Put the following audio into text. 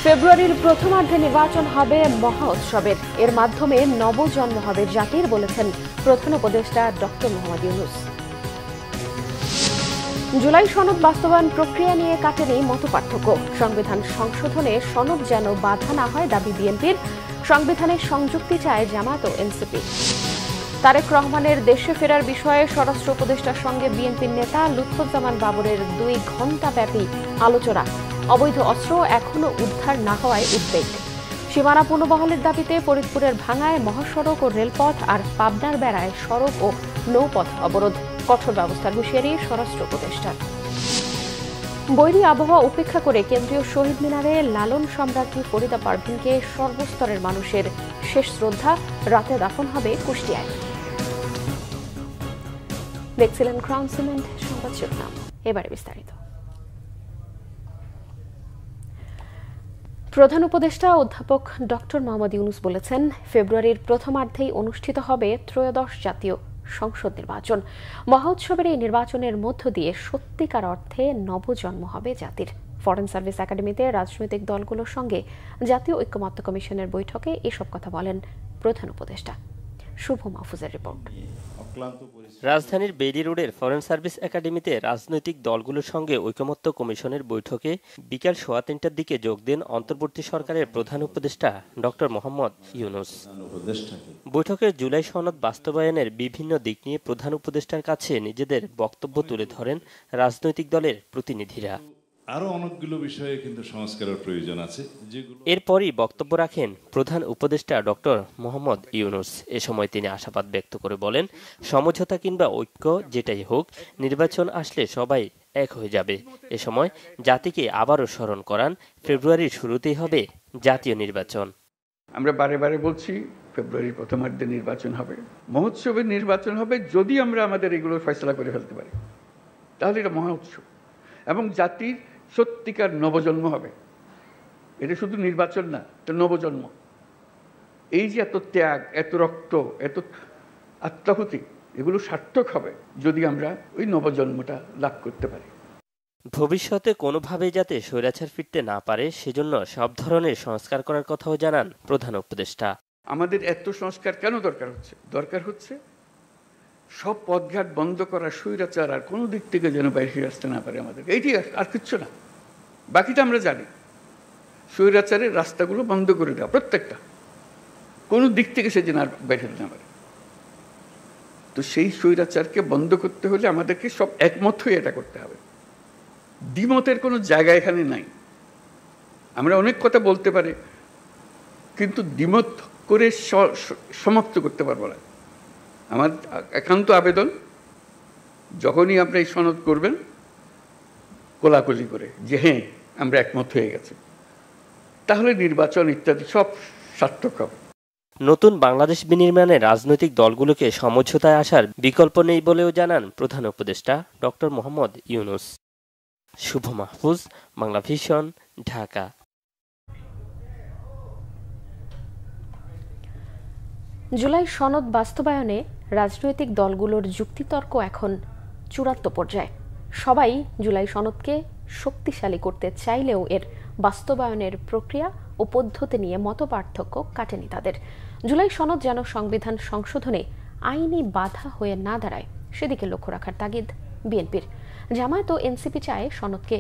ফেব্রুয়ারির প্রথমার্ধে নির্বাচন হবে মহা উৎসবের, এর মাধ্যমে নবজন্ম হবে জাতির, বলেছেন প্রধান উপদেষ্টা ডক্টর মোহাম্মদ ইউনূস। জুলাই সনদ বাস্তবায়ন প্রক্রিয়া নিয়ে কাটেনি মতপার্থক্য, সংবিধান সংশোধনে সনদ যেন বাধা না হয় দাবি বিএনপির, সংবিধানে সংযুক্তি চায় জামায়াত ও এনসিপি। তারেক রহমানের দেশে ফেরার বিষয়ে স্বরাষ্ট্র উপদেষ্টার সঙ্গে বিএনপির নেতা লুৎফুজ্জামান বাবরের 2 ঘণ্টাব্যাপী আলোচনা। অবৈধ অস্ত্র এখনো উদ্ধার না হওয়ায় উদ্বেগ। সীমানা পুনর্বহালের দাবিতে ফরিদপুরের ভাঙ্গায় মহাসড়ক ও রেলপথ আর পাবনার বেড়ায় সড়ক ও নৌপথ অবরোধ, কঠোর ব্যবস্থার হুঁশিয়ারি স্বরাষ্ট্র উপদেষ্টার। বৈরী আবহাওয়া উপেক্ষা করে কেন্দ্রীয় শহীদ মিনারে লালন সম্রাজ্ঞী ফরিদা পারভীনকে সর্বস্তরের মানুষের শেষ শ্রদ্ধা, রাতে দাফন হবে কুষ্টিয়ায়। দেখছিলেন ক্রাউন সিমেন্ট সংবাদ শিরোনাম, এবারে বিস্তারিত। প্রধান উপদেষ্টা অধ্যাপক ডক্টর মোহাম্মদ ইউনূস বলেছেন, ফেব্রুয়ারির প্রথমার্ধেই অনুষ্ঠিত হবে ত্রয়োদশ জাতীয় সংসদ নির্বাচন। মহা উৎসবের এই নির্বাচনের মধ্য দিয়ে সত্যিকার অর্থে নবজন্ম হবে জাতির। ফরেন সার্ভিস একাডেমিতে রাজনৈতিক দলগুলোর সঙ্গে জাতীয় ঐক্যমত্য কমিশনের বৈঠকে এসব কথা বলেন প্রধান উপদেষ্টা। শুভ মাহফুজের রিপোর্ট। রাজধানীর বেইলি রোডের ফরেন সার্ভিস একাডেমিতে রাজনৈতিক দলগুলোর সঙ্গে ঐকমত্য কমিশনের বৈঠকে বিকাল 3:15টার দিকে যোগ দেন অন্তর্বর্তী সরকারের প্রধান উপদেষ্টা ডক্টর মোহাম্মদ ইউনূস। বৈঠকে জুলাই সনদ বাস্তবায়নের বিভিন্ন দিক নিয়ে প্রধান উপদেষ্টার কাছে নিজেদের বক্তব্য তুলে ধরেন রাজনৈতিক দলের প্রতিনিধিরা। আরো অনেকগুলো বিষয়ে কিন্তু সংস্কারের প্রয়োজন আছে। এরপরই বক্তব্য রাখেন প্রধান উপদেষ্টা ডক্টর মোহাম্মদ ইউনূস। এ সময় তিনি আশাবাদ ব্যক্ত করে বলেন, সমঝোতা কিংবা ঐক্য যেটাই হোক, নির্বাচন আসলে সবাই এক হয়ে যাবে। এ সময় জাতিকে আবারও স্মরণ করান, ফেব্রুয়ারির শুরুতেই হবে জাতীয় নির্বাচন। আমরা বারে বারে বলছি, ফেব্রুয়ারির প্রথমার্ধে নির্বাচন হবে, মহোৎসবের নির্বাচন হবে। যদি আমরা আমাদের এগুলোর ফয়সলা করে ফেলতে পারি, তাহলে এটা মহা উৎসব এবং জাতির সত্যিকার নবজন্ম হবে। এটা শুধু নির্বাচন না, এটা নবজন্ম। এই যে এত ত্যাগ, এত রক্ত, এত আত্মাহুতি, এগুলো সার্থক হবে যদি আমরা ওই নবজন্মটা লাভ করতে পারি। ভবিষ্যতে কোনোভাবেই যাতে স্বৈরাচার ফিরতে না পারে, সেজন্য সব ধরনের সংস্কার করার কথাও জানান প্রধান উপদেষ্টা। আমাদের এত সংস্কার কেন দরকার হচ্ছে? দরকার হচ্ছে সব পথঘাট বন্ধ করা, স্বৈরাচার আর কোনো দিক থেকে যেন বাইরে আসতে না পারে আমাদের। এইটি আর কিচ্ছু না, বাকিটা আমরা জানি। স্বৈরাচারের রাস্তাগুলো বন্ধ করে দেওয়া, প্রত্যেকটা, কোনো দিক থেকে সে যেন আর বাইরে না পারে। তো সেই স্বৈরাচারকে বন্ধ করতে হলে আমাদেরকে সব একমত হয়ে এটা করতে হবে। দ্বিমতের কোনো জায়গা এখানে নাই। আমরা অনেক কথা বলতে পারি, কিন্তু দ্বিমত করে সমাপ্ত করতে পারবো না। আমার একান্ত আবেদন, যখনই আপনি এই সনদ করবেন, কোলাকুলি করে যে হ্যাঁ আমরা একমত হয়ে গেছি, তাহলে নির্বাচন ইত্যাদি সব সার্থক হবে। নতুন বাংলাদেশ বিনির্মাণে রাজনৈতিক দলগুলোকে সমঝোতায় আসার বিকল্প নেই বলেও জানান প্রধান উপদেষ্টা ডক্টর মোহাম্মদ ইউনূস। শুভ মাহফুজ, বাংলা ভিশন, ঢাকা। জুলাই সনদ বাস্তবায়নে রাজনৈতিক দলগুলোর যুক্তিতর্ক এখন চূড়ান্ত পর্যায়ে। সবাই জুলাই সনদকে শক্তিশালী করতে চাইলেও এর বাস্তবায়নের প্রক্রিয়া ও পদ্ধতি নিয়ে মতপার্থক্য কাটেনি তাদের। জুলাই সনদ যেন সংবিধান সংশোধনে আইনি বাধা হয়ে না দাঁড়ায়, সেদিকে লক্ষ্য রাখার তাগিদ বিএনপির। জামায়াত ও এনসিপি চায় সনদকে